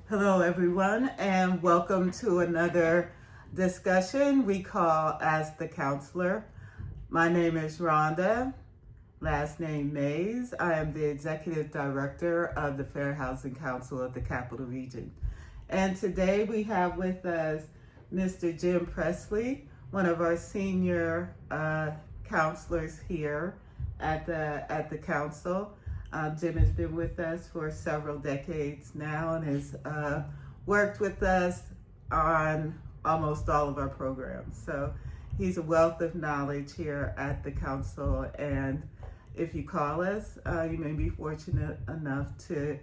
Hello, everyone, and welcome to another discussion we call As the Counselor. My name is Rhonda, last name Mays. I am the Executive Director of the Fair Housing Council of the Capital Region. And today we have with us Mr. Jim Pressley, one of our senior counselors here at the council. Jim has been with us for several decades now and has worked with us on almost all of our programs. So he's a wealth of knowledge here at the council, and if you call us, you may be fortunate enough to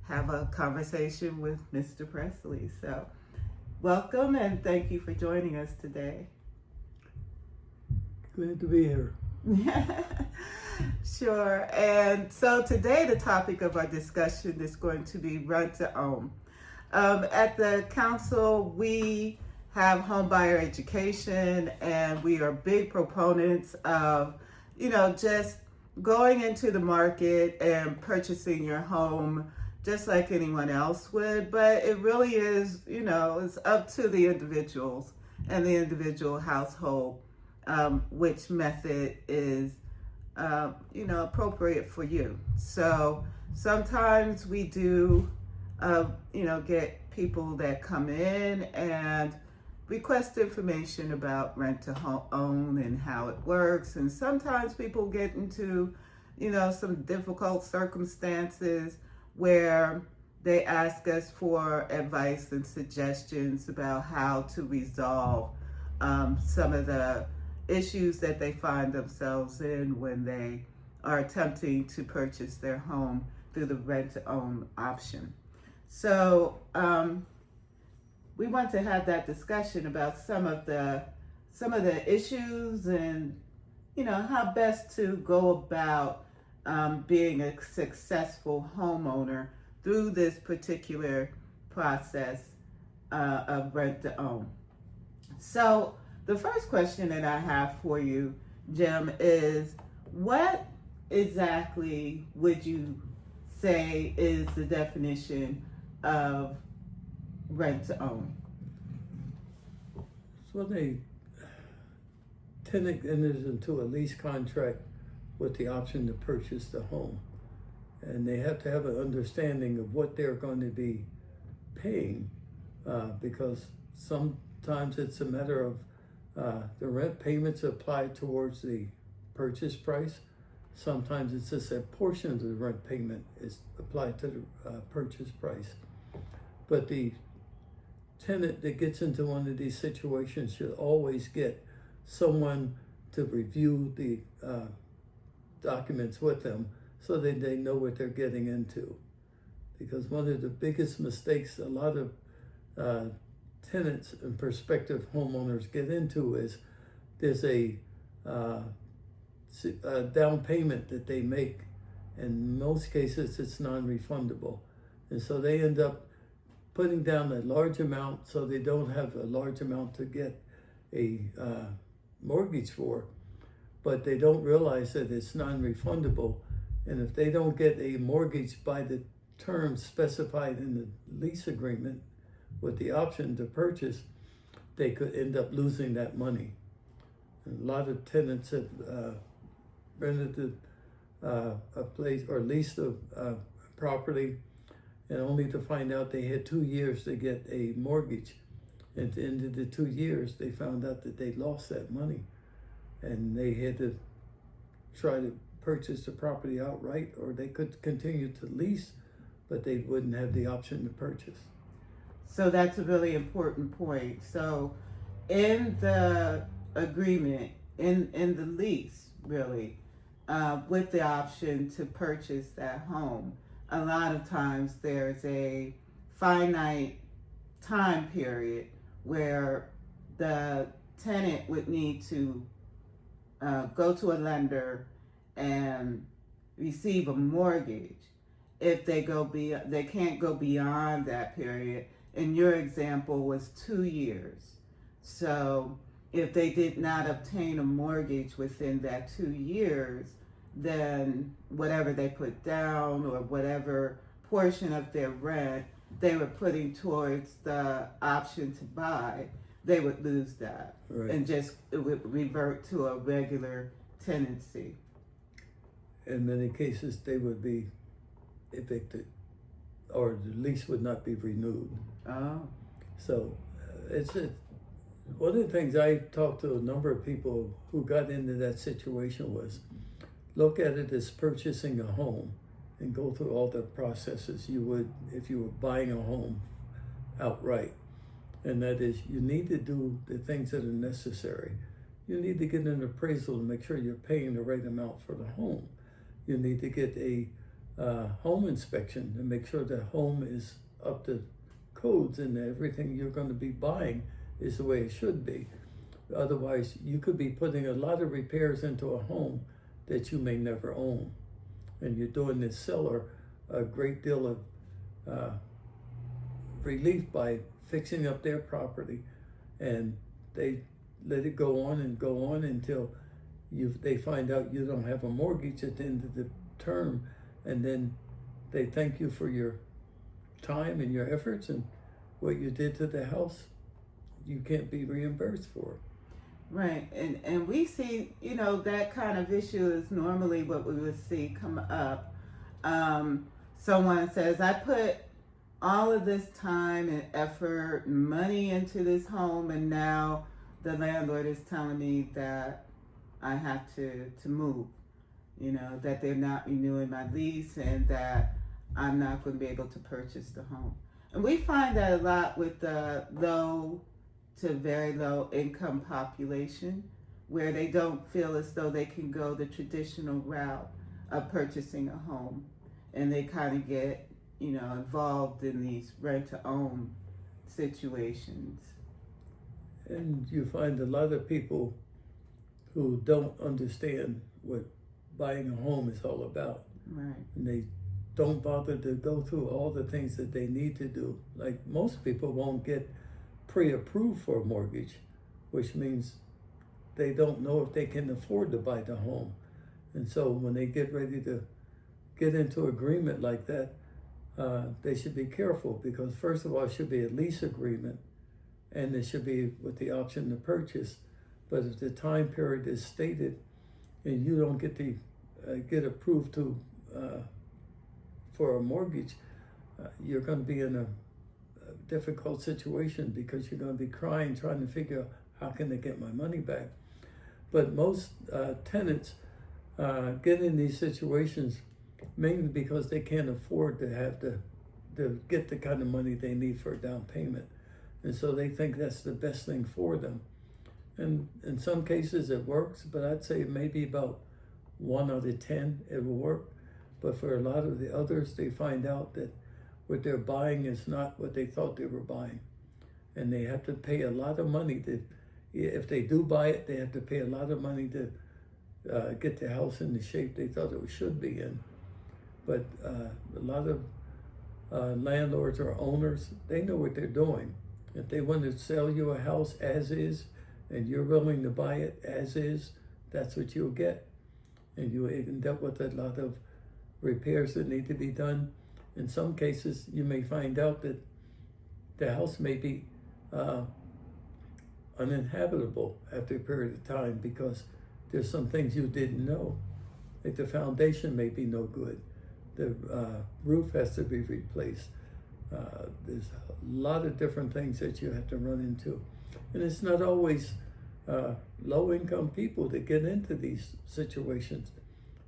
have a conversation with Mr. Pressley. So welcome and thank you for joining us today. Glad to be here. Sure. And so today the topic of our discussion is going to be rent to own. At the council, we have home buyer education, and we are big proponents of, just going into the market and purchasing your home just like anyone else would. But it really is, it's up to the individuals and the individual household which method is, appropriate for you. So sometimes we do, get people that come in and request information about rent to own and how it works. And sometimes people get into, some difficult circumstances where they ask us for advice and suggestions about how to resolve some of the issues that they find themselves in when they are attempting to purchase their home through the rent-to-own option. So we want to have that discussion about some of the issues and how best to go about being a successful homeowner through this particular process of rent-to-own. So the first question that I have for you, Jim, is what exactly would you say is the definition of rent to own? So when a tenant enters into a lease contract with the option to purchase the home, and they have to have an understanding of what they're going to be paying, because sometimes it's a matter of the rent payments applied towards the purchase price. Sometimes it's just a portion of the rent payment is applied to the purchase price. But the tenant that gets into one of these situations should always get someone to review the documents with them so that they know what they're getting into. Because one of the biggest mistakes a lot of tenants and prospective homeowners get into is there's a down payment that they make. In most cases, it's non-refundable. And so they end up putting down a large amount so they don't have a large amount to get a mortgage for, but they don't realize that it's non-refundable. And if they don't get a mortgage by the terms specified in the lease agreement, with the option to purchase, they could end up losing that money. And a lot of tenants have rented a place or leased a property, and only to find out they had 2 years to get a mortgage. At the end of the 2 years, they found out that they lost that money, and they had to try to purchase the property outright, or they could continue to lease, but they wouldn't have the option to purchase. So that's a really important point. So in the agreement, in the lease, really, with the option to purchase that home, a lot of times there's a finite time period where the tenant would need to go to a lender and receive a mortgage. If they can't go beyond that period. In your example was 2 years. So if they did not obtain a mortgage within that 2 years, then whatever they put down or whatever portion of their rent they were putting towards the option to buy, they would lose that. Right. And just it would revert to a regular tenancy. In many cases, they would be evicted, or the lease would not be renewed. Oh. So one of the things I talked to a number of people who got into that situation was look at it as purchasing a home and go through all the processes you would if you were buying a home outright. And that is, you need to do the things that are necessary. You need to get an appraisal to make sure you're paying the right amount for the home. You need to get a home inspection to make sure the home is up to codes and everything you're going to be buying is the way it should be. Otherwise, you could be putting a lot of repairs into a home that you may never own. And you're doing the seller a great deal of relief by fixing up their property, and they let it go on until they find out you don't have a mortgage at the end of the term, and then they thank you for your time and your efforts and what you did to the house. You can't be reimbursed for. Right, and we see, that kind of issue is normally what we would see come up. Someone says, I put all of this time and effort and money into this home, and now the landlord is telling me that I have to move, that they're not renewing my lease and that I'm not going to be able to purchase the home. And we find that a lot with the low to very low income population, where they don't feel as though they can go the traditional route of purchasing a home, and they kind of get involved in these rent-to-own situations. And you find a lot of people who don't understand what buying a home is all about. Right. And they don't bother to go through all the things that they need to do. Like, most people won't get pre-approved for a mortgage, which means they don't know if they can afford to buy the home. And so when they get ready to get into agreement like that, they should be careful, because first of all, it should be a lease agreement, and it should be with the option to purchase. But if the time period is stated and you don't get approved to for a mortgage, you're going to be in a difficult situation, because you're going to be crying trying to figure out how can they get my money back. But most tenants get in these situations mainly because they can't afford to get the kind of money they need for a down payment. And so they think that's the best thing for them. And in some cases it works, but I'd say maybe about 1 out of 10 it will work. But for a lot of the others, they find out that what they're buying is not what they thought they were buying. And they have to pay a lot of money if they do buy it, they have to pay a lot of money to get the house in the shape they thought it should be in. But a lot of landlords or owners, they know what they're doing. If they want to sell you a house as is, and you're willing to buy it as is, that's what you'll get. And you end up with a lot of repairs that need to be done. In some cases, you may find out that the house may be uninhabitable after a period of time, because there's some things you didn't know. Like the foundation may be no good. The roof has to be replaced. There's a lot of different things that you have to run into. And it's not always low-income people that get into these situations.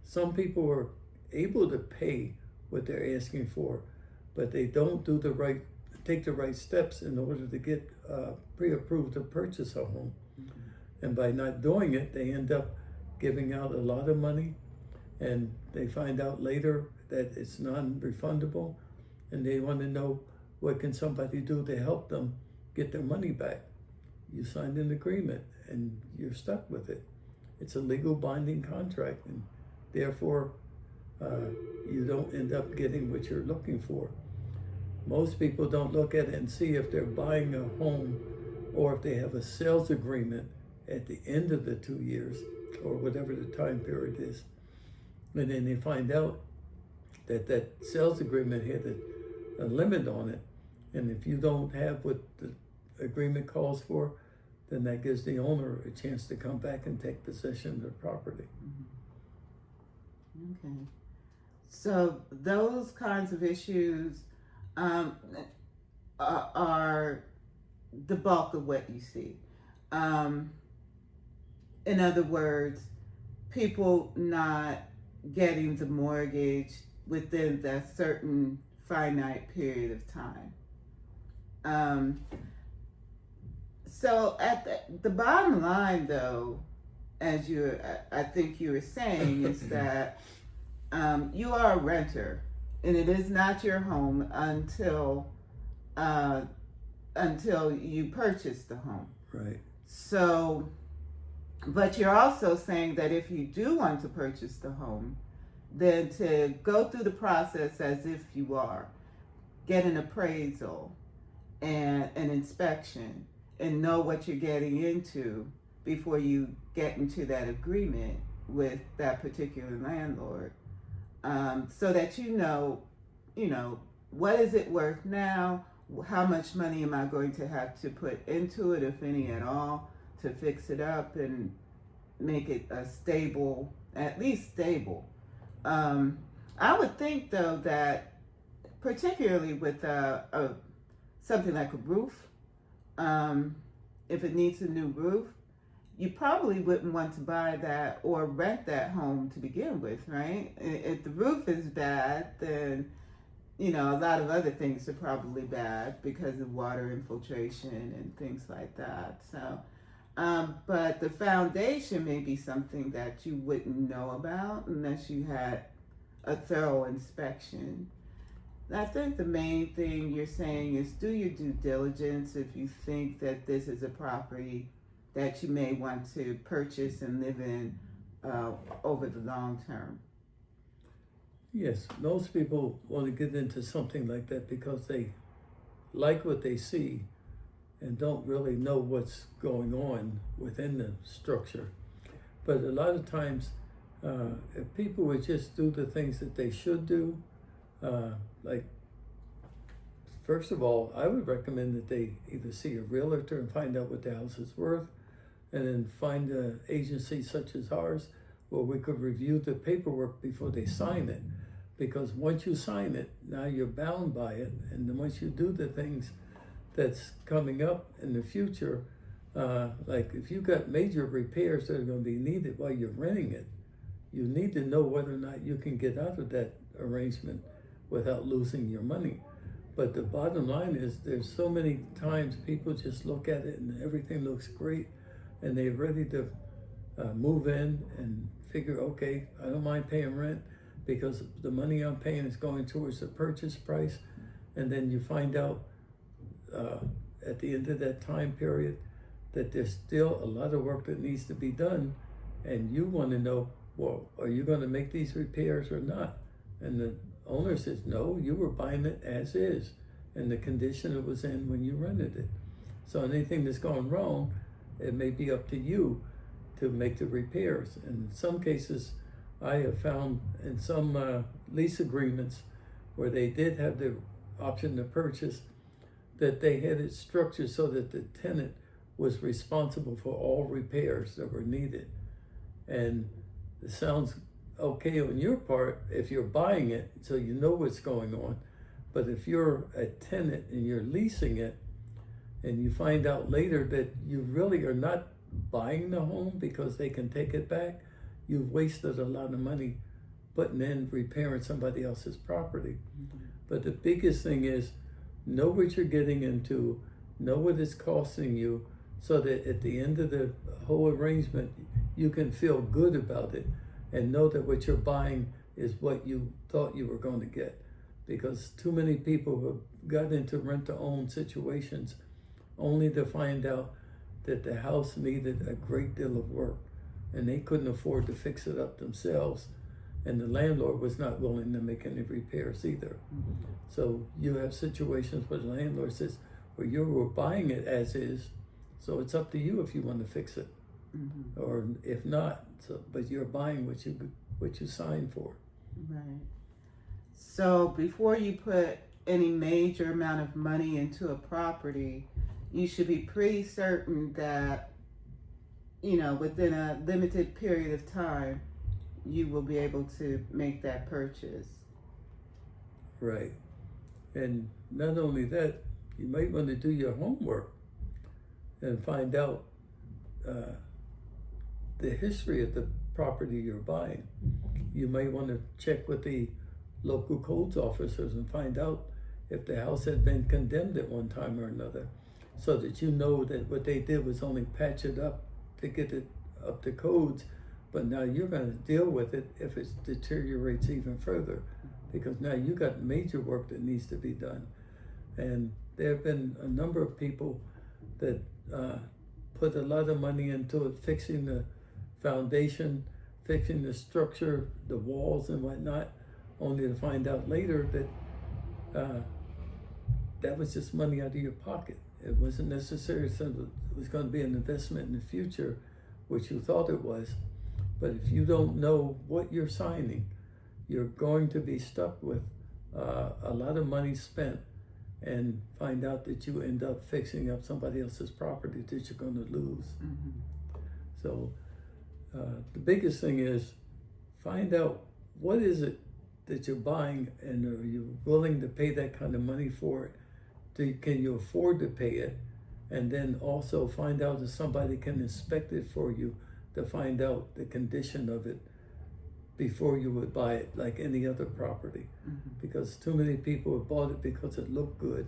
Some people are able to pay what they're asking for, but they don't take the right steps in order to get pre-approved to purchase a home. Mm-hmm. And by not doing it, they end up giving out a lot of money, and they find out later that it's non-refundable, and they want to know what can somebody do to help them get their money back. You signed an agreement and you're stuck with it. It's a legal binding contract, and therefore you don't end up getting what you're looking for. Most people don't look at it and see if they're buying a home or if they have a sales agreement at the end of the 2 years or whatever the time period is. And then they find out that that sales agreement had a limit on it, And if you don't have what the agreement calls for, then that gives the owner a chance to come back and take possession of the property. Okay. So those kinds of issues are the bulk of what you see. In other words, people not getting the mortgage within that certain finite period of time. So at the bottom line, though, as I think you were saying, is that you are a renter, and it is not your home until you purchase the home. Right. So, but you're also saying that if you do want to purchase the home, then to go through the process as if you are, get an appraisal and an inspection, and know what you're getting into before you get into that agreement with that particular landlord, so that you know, what is it worth now? How much money am I going to have to put into it, if any at all, to fix it up and make it a stable, at least stable. I would think, though, that particularly with something like a roof, if it needs a new roof, you probably wouldn't want to buy that or rent that home to begin with, right? If the roof is bad, then a lot of other things are probably bad because of water infiltration and things like that. So, but the foundation may be something that you wouldn't know about unless you had a thorough inspection. I think the main thing you're saying is do your due diligence if you think that this is a property that you may want to purchase and live in over the long term. Yes, most people want to get into something like that because they like what they see and don't really know what's going on within the structure. But a lot of times, if people would just do the things that they should do, like, first of all, I would recommend that they either see a realtor and find out what the house is worth, and then find an agency such as ours where we could review the paperwork before they sign it. Because once you sign it, now you're bound by it, and then once you do the things that's coming up in the future, like if you got major repairs that are going to be needed while you're renting it, you need to know whether or not you can get out of that arrangement without losing your money. But the bottom line is there's so many times people just look at it and everything looks great and they're ready to move in and figure, okay, I don't mind paying rent because the money I'm paying is going towards the purchase price. And then you find out at the end of that time period that there's still a lot of work that needs to be done, and you want to know, well, are you going to make these repairs or not? And the owner says, no, you were buying it as is, in the condition it was in when you rented it. So anything that's gone wrong, it may be up to you to make the repairs. And in some cases, I have found in some lease agreements where they did have the option to purchase, that they had it structured so that the tenant was responsible for all repairs that were needed. And it sounds okay on your part if you're buying it, so you know what's going on. But if you're a tenant and you're leasing it, and you find out later that you really are not buying the home because they can take it back, you've wasted a lot of money putting in repairing somebody else's property. Mm-hmm. But the biggest thing is know what you're getting into, know what it's costing you, so that at the end of the whole arrangement, you can feel good about it and know that what you're buying is what you thought you were going to get. Because too many people have got into rent-to-own situations only to find out that the house needed a great deal of work and they couldn't afford to fix it up themselves, and the landlord was not willing to make any repairs either. Mm-hmm. So you have situations where the landlord says, well, you were buying it as is, so it's up to you if you want to fix it. Mm-hmm. Or if not, but you're buying what you signed for. Right. So before you put any major amount of money into a property, you should be pretty certain that, within a limited period of time, you will be able to make that purchase. Right. And not only that, you might want to do your homework and find out the history of the property you're buying. You might want to check with the local codes officers and find out if the house had been condemned at one time or another, so that you know that what they did was only patch it up to get it up to codes, but now you're going to deal with it if it deteriorates even further, because now you got major work that needs to be done. And there have been a number of people that put a lot of money into it, fixing the foundation, fixing the structure, the walls and whatnot, only to find out later that that was just money out of your pocket. It wasn't necessarily something that was going to be an investment in the future, which you thought it was. But if you don't know what you're signing, you're going to be stuck with a lot of money spent, and find out that you end up fixing up somebody else's property that you're going to lose. Mm-hmm. So the biggest thing is find out what is it that you're buying, and are you willing to pay that kind of money for it? Can you afford to pay it? And then also find out if somebody can inspect it for you to find out the condition of it before you would buy it like any other property. Mm-hmm. Because too many people have bought it because it looked good,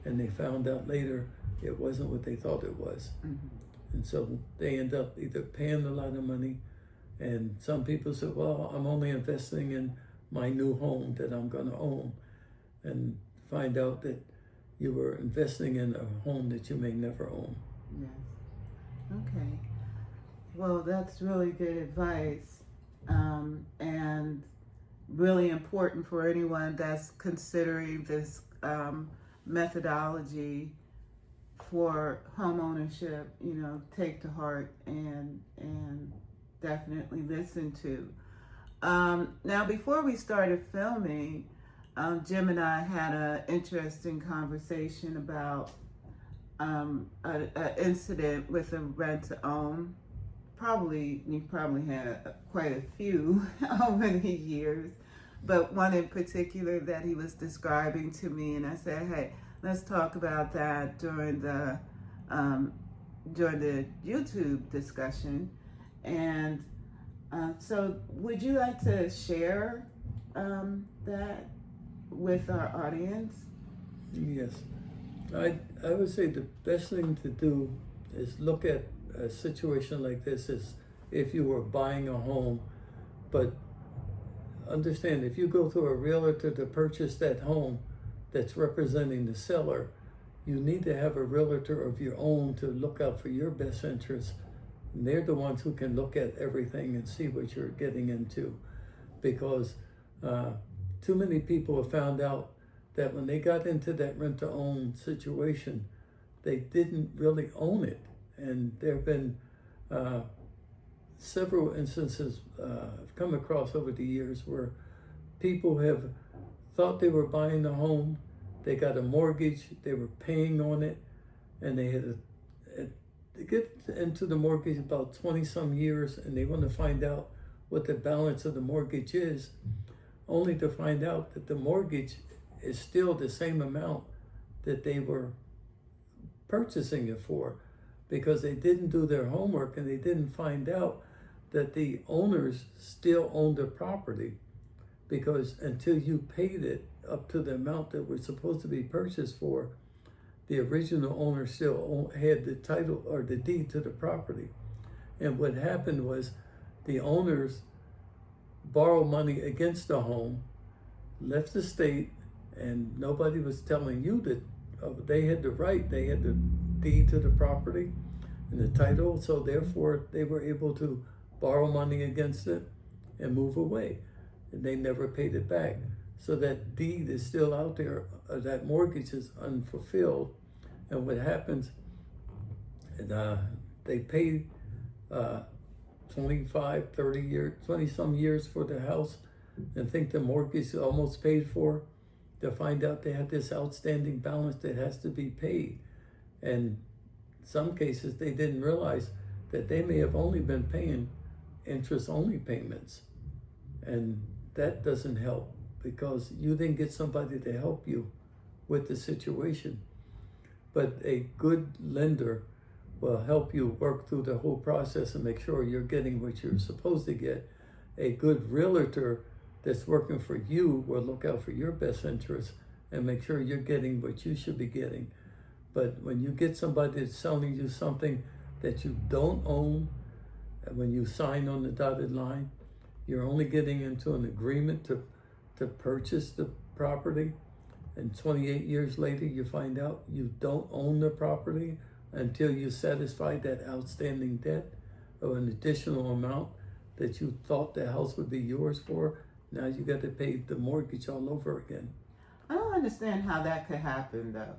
and they found out later it wasn't what they thought it was. Mm-hmm. And so they end up either paying a lot of money, and some people say, well, I'm only investing in my new home that I'm going to own, and find out that you were investing in a home that you may never own. Yes. Okay. Well, that's really good advice, and really important for anyone that's considering this methodology for home ownership. Take to heart and definitely listen to. Now, before we started filming, Jim and I had an interesting conversation about an incident with a rent-to-own. You probably had quite a few over the years, but one in particular that he was describing to me, and I said, hey, let's talk about that during the YouTube discussion. And so would you like to share that with our audience? Yes. I would say the best thing to do is look at a situation like this as if you were buying a home, but understand, if you go through a realtor to purchase that home that's representing the seller, you need to have a realtor of your own to look out for your best interests. And they're the ones who can look at everything and see what you're getting into, because too many people have found out that when they got into that rent-to-own situation, they didn't really own it. And there have been several instances I've come across over the years where people have thought they were buying a home, they got a mortgage, they were paying on it, and they had to get into the mortgage about 20 some years, and they want to find out what the balance of the mortgage is, only to find out that the mortgage is still the same amount that they were purchasing it for, because they didn't do their homework and they didn't find out that the owners still owned the property, because until you paid it up to the amount that was supposed to be purchased for, the original owner still had the title or the deed to the property. And what happened was the owners borrowed money against the home, left the state, and nobody was telling you that they had the right, they had the deed to the property and the title, so therefore they were able to borrow money against it and move away, and they never paid it back. So that deed is still out there, that mortgage is unfulfilled. And what happens, they pay 25, 30 years, 20 some years for the house and think the mortgage is almost paid for. to find out they have this outstanding balance that has to be paid. And some cases they didn't realize that they may have only been paying interest-only payments. And that doesn't help because you didn't get somebody to help you with the situation. But a good lender will help you work through the whole process and make sure you're getting what you're supposed to get. A good realtor that's working for you will look out for your best interests and make sure you're getting what you should be getting. But when you get somebody that's selling you something that you don't own, when you sign on the dotted line, you're only getting into an agreement to purchase the property, and 28 years later you find out you don't own the property until you satisfy that outstanding debt of an additional amount that you thought the house would be yours for. Now you got to pay the mortgage all over again. I don't understand how that could happen though.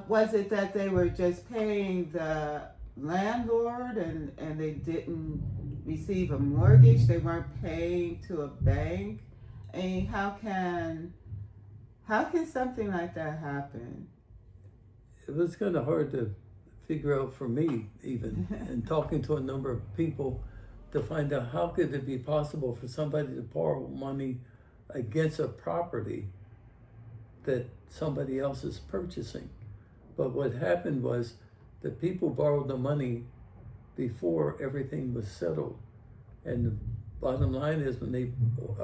Was it that they were just paying the landlord and they didn't receive a mortgage? They weren't paying to a bank? I mean, how can something like that happen? It was kind of hard to figure out for me even, and talking to a number of people to find out how could it be possible for somebody to borrow money against a property that somebody else is purchasing. But what happened was the people borrowed the money before everything was settled. And the bottom line is when they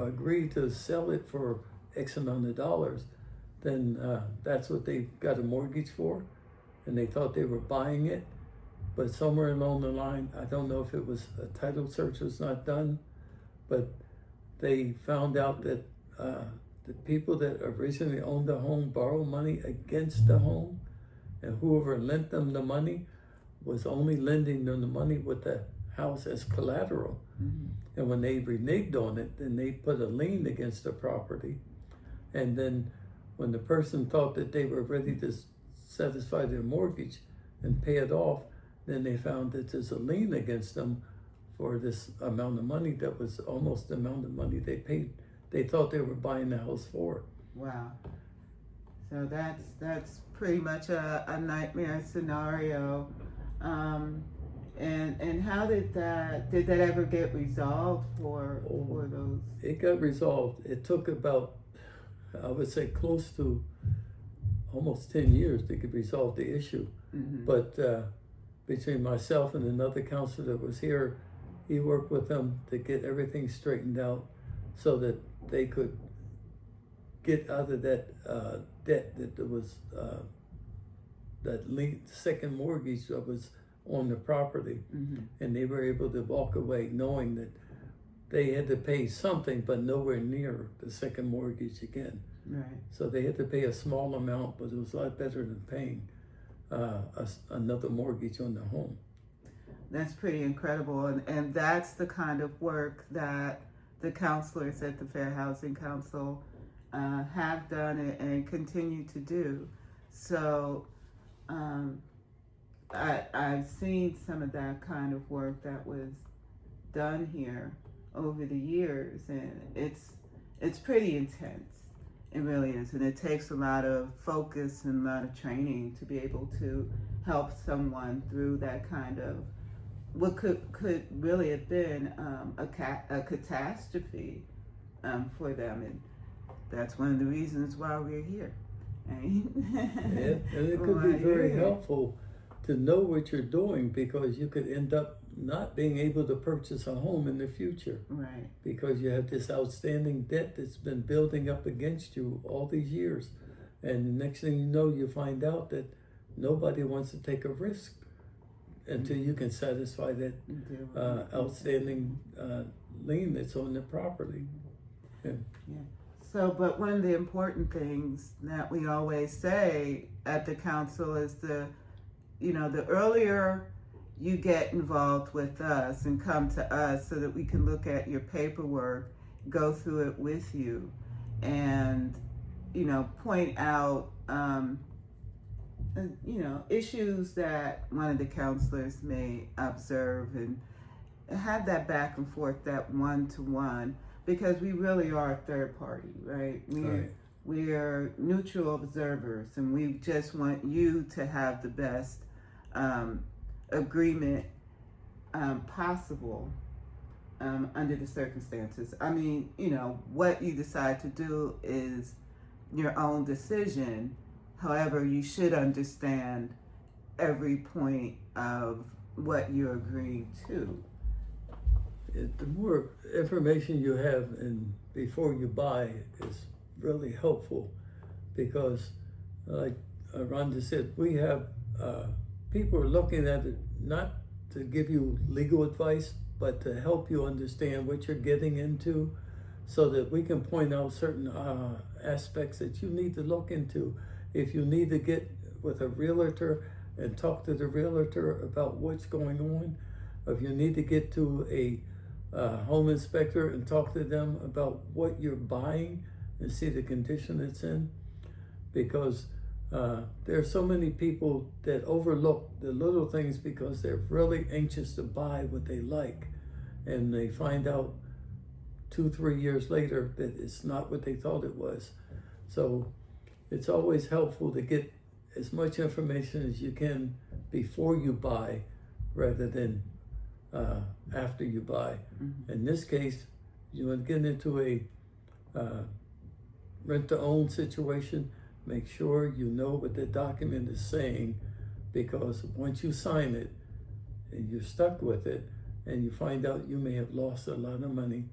agreed to sell it for X amount of dollars, then that's what they got a mortgage for. And they thought they were buying it. But somewhere along the line, I don't know if it was a title search was not done, but they found out that the people that originally owned the home borrowed money against the home, and whoever lent them the money was only lending them the money with the house as collateral. Mm-hmm. And when they reneged on it, then they put a lien against the property. And then when the person thought that they were ready to satisfy their mortgage and pay it off, then they found that there's a lien against them for this amount of money that was almost the amount of money they paid. They thought they were buying the house for. Wow. So that's pretty much a nightmare scenario. And how did that ever get resolved for those? It got resolved. It took about, I would say, close to almost 10 years to resolve the issue. Mm-hmm. But between myself and another counselor that was here, he worked with them to get everything straightened out so that they could get out of that debt that there was, that second mortgage that was on the property. Mm-hmm. And they were able to walk away knowing that they had to pay something, but nowhere near the second mortgage again. Right. So they had to pay a small amount, but it was a lot better than paying another mortgage on the home. That's pretty incredible, and that's the kind of work that the counselors at the Fair Housing Council have done and continue to do. So I've seen some of that kind of work that was done here over the years, and it's pretty intense. It really is, and it takes a lot of focus and a lot of training to be able to help someone through that kind of what could really have been a catastrophe for them, and that's one of the reasons why we're here. Right? Yeah, and it could be very helpful to know what you're doing, because you could end up not being able to purchase a home in the future. Right. Because you have this outstanding debt that's been building up against you all these years. And the next thing you know, you find out that nobody wants to take a risk until you can satisfy that outstanding lien that's on the property. Yeah. Yeah. So, but one of the important things that we always say at the council is the earlier you get involved with us and come to us so that we can look at your paperwork, go through it with you, and, point out, issues that one of the counselors may observe, and have that back and forth, that one-to-one, because we really are a third party, right? we're neutral observers, and we just want you to have the best agreement possible under the circumstances. I mean, what you decide to do is your own decision. However, you should understand every point of what you're agreeing to. The more information you have and before you buy is really helpful, because like Rhonda said, we have people are looking at it not to give you legal advice, but to help you understand what you're getting into, so that we can point out certain aspects that you need to look into. If you need to get with a realtor and talk to the realtor about what's going on, or if you need to get to a home inspector and talk to them about what you're buying and see the condition it's in, because there are so many people that overlook the little things because they're really anxious to buy what they like, and they find out 2-3 years later that it's not what they thought it was. So it's always helpful to get as much information as you can before you buy rather than after you buy. Mm-hmm. In this case, you want to get into a rent-to-own situation, make sure you know what the document is saying, because once you sign it and you're stuck with it and you find out you may have lost a lot of money,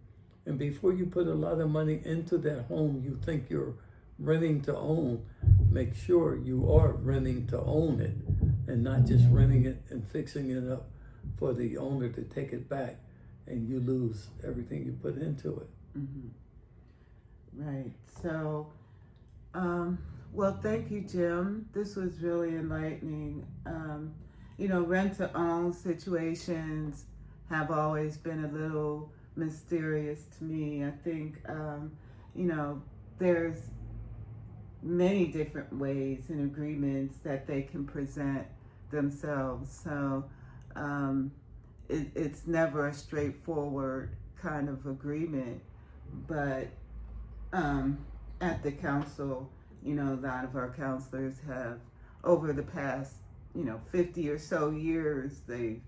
and before you put a lot of money into that home you think you're renting to own, make sure you are renting to own it and not just renting it and fixing it up for the owner to take it back and you lose everything you put into it. Mm-hmm. Right. So, well, thank you, Jim. This was really enlightening. Rent-to-own situations have always been a little mysterious to me. I think, there's many different ways and agreements that they can present themselves. So it's never a straightforward kind of agreement. But at the council, a lot of our counselors have, over the past, 50 or so years, they've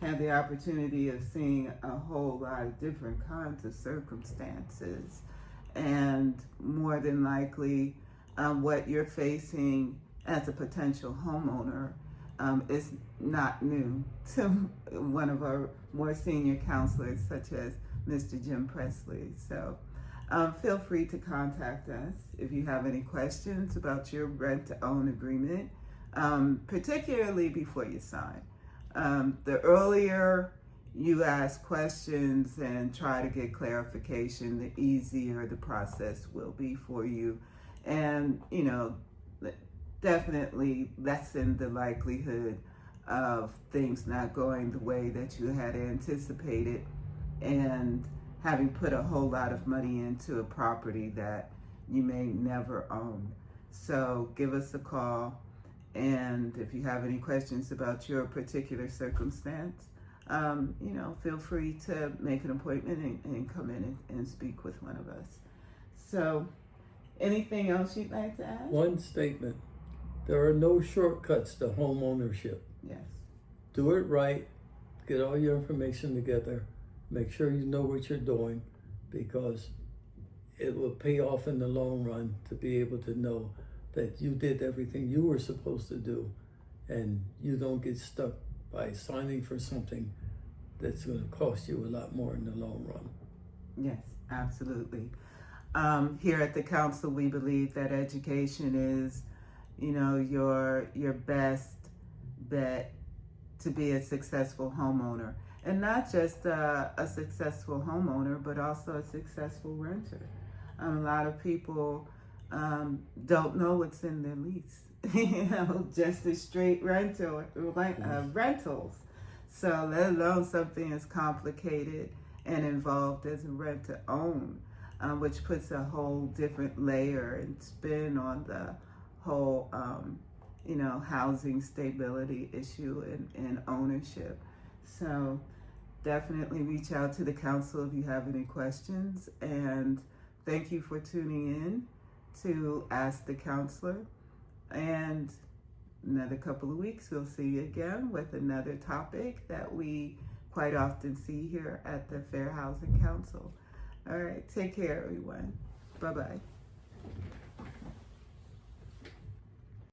had the opportunity of seeing a whole lot of different kinds of circumstances. And more than likely, what you're facing as a potential homeowner is not new to one of our more senior counselors, such as Mr. Jim Pressley. So feel free to contact us if you have any questions about your rent-to-own agreement, particularly before you sign. The earlier you ask questions and try to get clarification, the easier the process will be for you. And, definitely lessen the likelihood of things not going the way that you had anticipated and having put a whole lot of money into a property that you may never own. So give us a call, and if you have any questions about your particular circumstance, feel free to make an appointment and come in and speak with one of us. So anything else you'd like to add? One statement: there are no shortcuts to home ownership. Yes. Do it right, get all your information together, make sure you know what you're doing, because it will pay off in the long run to be able to know that you did everything you were supposed to do, and you don't get stuck by signing for something that's going to cost you a lot more in the long run. Yes, absolutely. Here at the council, we believe that education is, your best bet to be a successful homeowner. And not just a successful homeowner, but also a successful renter. A lot of people don't know what's in their lease, just a straight rental, rentals. So let alone something as complicated and involved as a rent-to-own, which puts a whole different layer and spin on the whole, housing stability issue and ownership. So definitely reach out to the council if you have any questions, and thank you for tuning in. to ask the counselor. And another couple of weeks, we'll see you again with another topic that we quite often see here at the Fair Housing Council. All right, take care, everyone. Bye-bye.